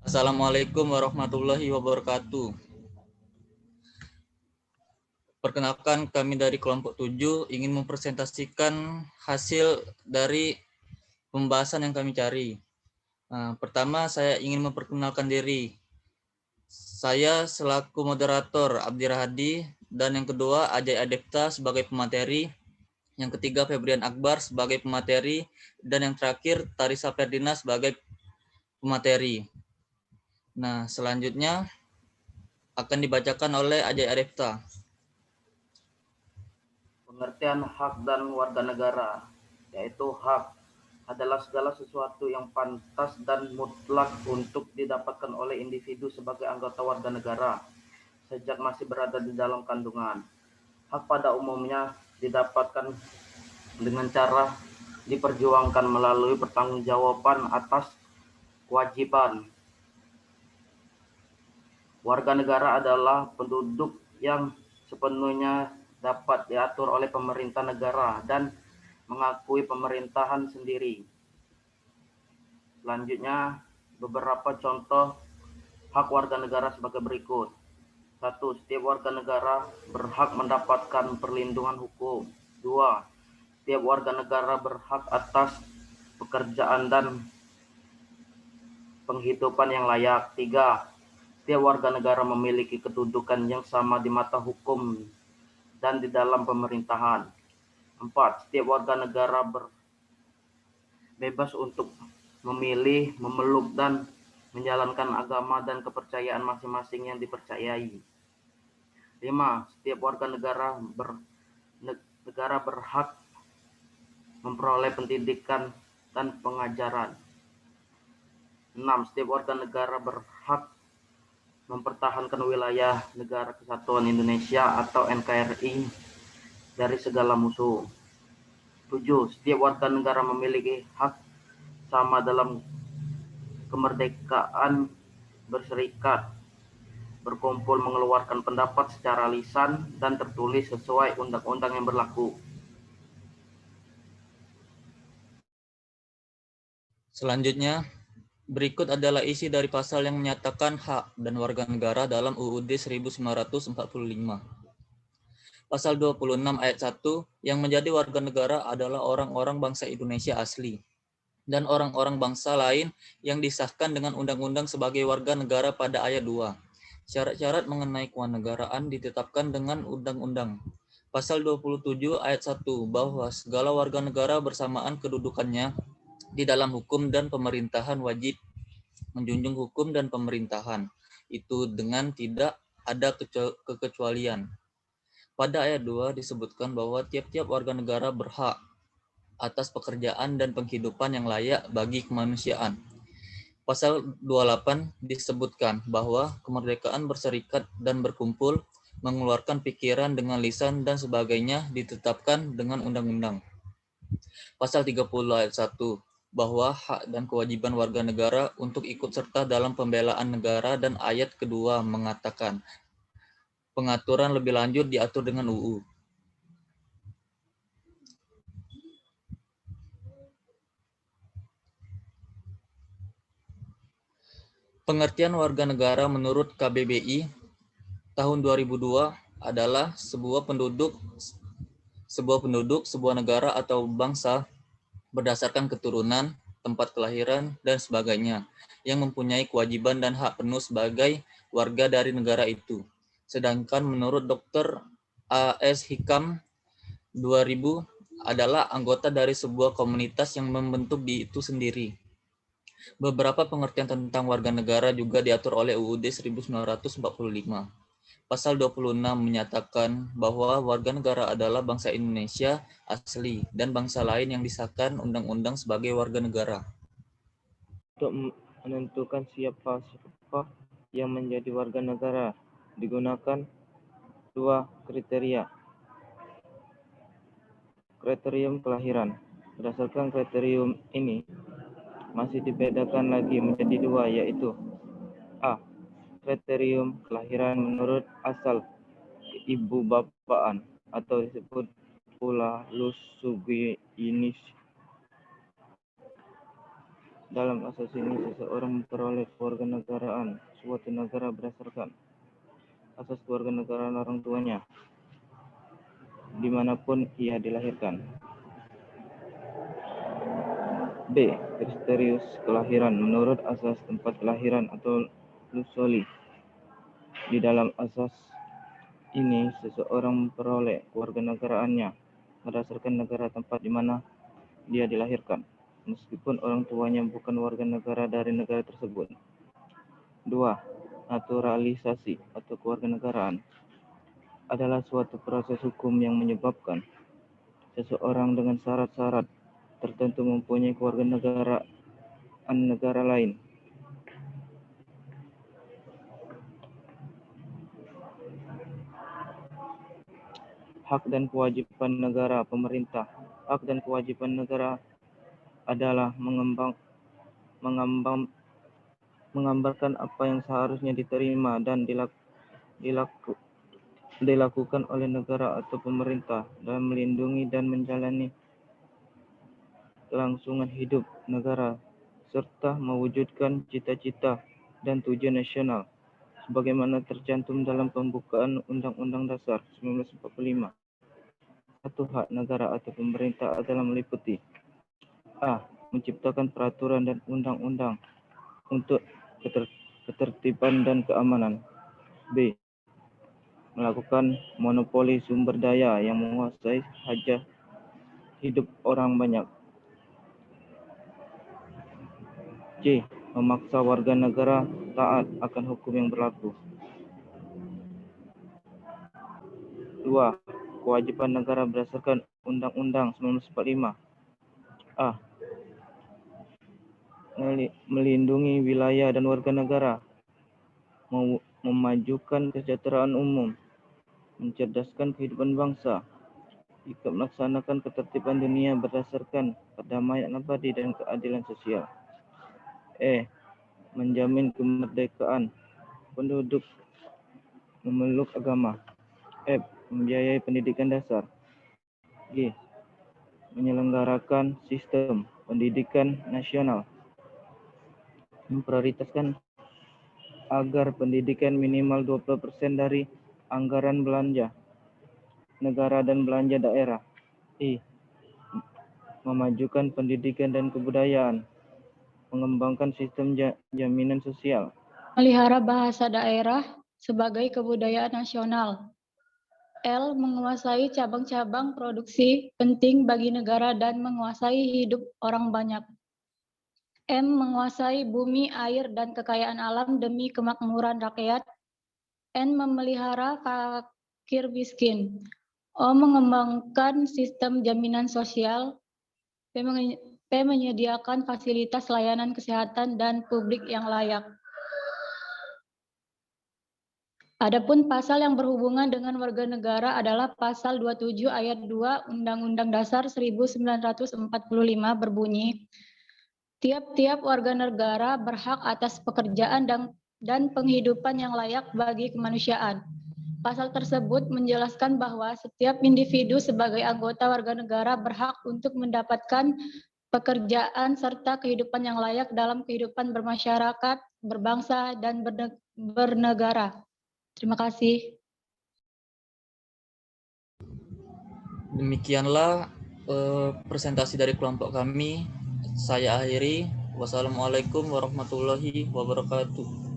Assalamualaikum warahmatullahi wabarakatuh. Perkenalkan, kami dari kelompok 7 ingin mempresentasikan hasil dari pembahasan yang kami cari. Pertama, saya ingin memperkenalkan diri. Saya selaku moderator Abdi Rahadi, dan yang kedua Ajay Adepta sebagai pemateri, yang ketiga Febrian Akbar sebagai pemateri, dan yang terakhir Tarisa Ferdina sebagai pemateri. Nah, selanjutnya akan dibacakan oleh Ajay Adepta. Pengertian hak dan warga negara, yaitu hak adalah segala sesuatu yang pantas dan mutlak untuk didapatkan oleh individu sebagai anggota warga negara sejak masih berada di dalam kandungan. Hak pada umumnya didapatkan dengan cara diperjuangkan melalui pertanggungjawaban atas kewajiban. Warga negara adalah penduduk yang sepenuhnya dapat diatur oleh pemerintah negara dan mengakui pemerintahan sendiri. Selanjutnya, beberapa contoh hak warga negara sebagai berikut. 1. Setiap warga negara berhak mendapatkan perlindungan hukum. 2. Setiap warga negara berhak atas pekerjaan dan penghidupan yang layak. 3. Setiap warga negara memiliki kedudukan yang sama di mata hukum dan di dalam pemerintahan. 4. Setiap warga negara bebas untuk memilih, memeluk, dan menjalankan agama dan kepercayaan masing-masing yang dipercayai. 5. Setiap warga negara berhak memperoleh pendidikan dan pengajaran. 6. Setiap warga negara berhak mempertahankan wilayah Negara Kesatuan Indonesia atau NKRI dari segala musuh. 7. Setiap warga negara memiliki hak sama dalam kemerdekaan berserikat, berkumpul, mengeluarkan pendapat secara lisan dan tertulis sesuai undang-undang yang berlaku. Selanjutnya, berikut adalah isi dari pasal yang menyatakan hak dan warga negara dalam UUD 1945. Pasal 26 ayat 1, yang menjadi warga negara adalah orang-orang bangsa Indonesia asli dan orang-orang bangsa lain yang disahkan dengan undang-undang sebagai warga negara pada ayat 2. Syarat-syarat mengenai kewarganegaraan ditetapkan dengan undang-undang. Pasal 27 ayat 1, bahwa segala warga negara bersamaan kedudukannya di dalam hukum dan pemerintahan wajib menjunjung hukum dan pemerintahan itu dengan tidak ada kekecualian. Pada ayat 2 disebutkan bahwa tiap-tiap warga negara berhak atas pekerjaan dan penghidupan yang layak bagi kemanusiaan. Pasal 28 disebutkan bahwa kemerdekaan berserikat dan berkumpul, mengeluarkan pikiran dengan lisan dan sebagainya ditetapkan dengan undang-undang. Pasal 30 ayat 1, bahwa hak dan kewajiban warga negara untuk ikut serta dalam pembelaan negara, dan ayat kedua mengatakan pengaturan lebih lanjut diatur dengan UU. Pengertian warga negara menurut KBBI tahun 2002 adalah sebuah penduduk, sebuah negara atau bangsa berdasarkan keturunan, tempat kelahiran, dan sebagainya, yang mempunyai kewajiban dan hak penuh sebagai warga dari negara itu. Sedangkan menurut Dr. A.S. Hikam 2000 adalah anggota dari sebuah komunitas yang membentuk di itu sendiri. Beberapa pengertian tentang warga negara juga diatur oleh UUD 1945. Pasal 26 menyatakan bahwa warga negara adalah bangsa Indonesia asli dan bangsa lain yang disahkan undang-undang sebagai warga negara. Untuk menentukan siapa yang menjadi warga negara, digunakan dua kriteria. Kriterium kelahiran. Berdasarkan kriterium ini, masih dibedakan lagi menjadi dua, yaitu A. Kriterium kelahiran menurut asal ibu bapaan atau disebut pula lusuginis. Dalam asas ini, seseorang memperoleh kewarganegaraan suatu negara berdasarkan asas kewarganegaraan orang tuanya, dimanapun ia dilahirkan. B. Kriterius kelahiran menurut asas tempat kelahiran atau lusoli. Di dalam asas ini, seseorang memperoleh kewarganegaraannya berdasarkan negara tempat di mana dia dilahirkan, meskipun orang tuanya bukan warga negara dari negara tersebut. 2. Naturalisasi atau kewarganegaraan adalah suatu proses hukum yang menyebabkan seseorang dengan syarat-syarat tertentu mempunyai kewarganegaraan negara lain. Hak dan kewajiban negara pemerintah. Hak dan kewajiban negara adalah menggambarkan apa yang seharusnya diterima dan dilakukan oleh negara atau pemerintah dalam melindungi dan menjalani kelangsungan hidup negara serta mewujudkan cita-cita dan tujuan nasional sebagaimana tercantum dalam pembukaan Undang-Undang Dasar 1945. Satu hak negara atau pemerintah adalah meliputi A. Menciptakan peraturan dan undang-undang untuk ketertiban dan keamanan. B. Melakukan monopoli sumber daya yang menguasai hajat hidup orang banyak. C. Memaksa warga negara taat akan hukum yang berlaku. 2. Kewajiban negara berdasarkan Undang-Undang 1945. A. Melindungi wilayah dan warga negara, memajukan kesejahteraan umum, mencerdaskan kehidupan bangsa, jika melaksanakan ketertiban dunia berdasarkan perdamaian abadi dan keadilan sosial. E. Menjamin kemerdekaan penduduk memeluk agama. F. Membiayai pendidikan dasar. G. Menyelenggarakan sistem pendidikan nasional, memprioritaskan agar pendidikan minimal 20% dari anggaran belanja negara dan belanja daerah. I. Memajukan pendidikan dan kebudayaan, mengembangkan sistem jaminan sosial. Melihara bahasa daerah sebagai kebudayaan nasional. L. Menguasai cabang-cabang produksi penting bagi negara dan menguasai hidup orang banyak. M. Menguasai bumi, air, dan kekayaan alam demi kemakmuran rakyat. N. Memelihara fakir miskin. O. Mengembangkan sistem jaminan sosial. P. Menyediakan fasilitas layanan kesehatan dan publik yang layak. Adapun pasal yang berhubungan dengan warga negara adalah pasal 27 ayat 2 Undang-Undang Dasar 1945 berbunyi, tiap-tiap warga negara berhak atas pekerjaan dan penghidupan yang layak bagi kemanusiaan. Pasal tersebut menjelaskan bahwa setiap individu sebagai anggota warga negara berhak untuk mendapatkan pekerjaan serta kehidupan yang layak dalam kehidupan bermasyarakat, berbangsa, dan bernegara. Terima kasih. Demikianlah presentasi dari kelompok kami. Saya akhiri. Wassalamualaikum warahmatullahi wabarakatuh.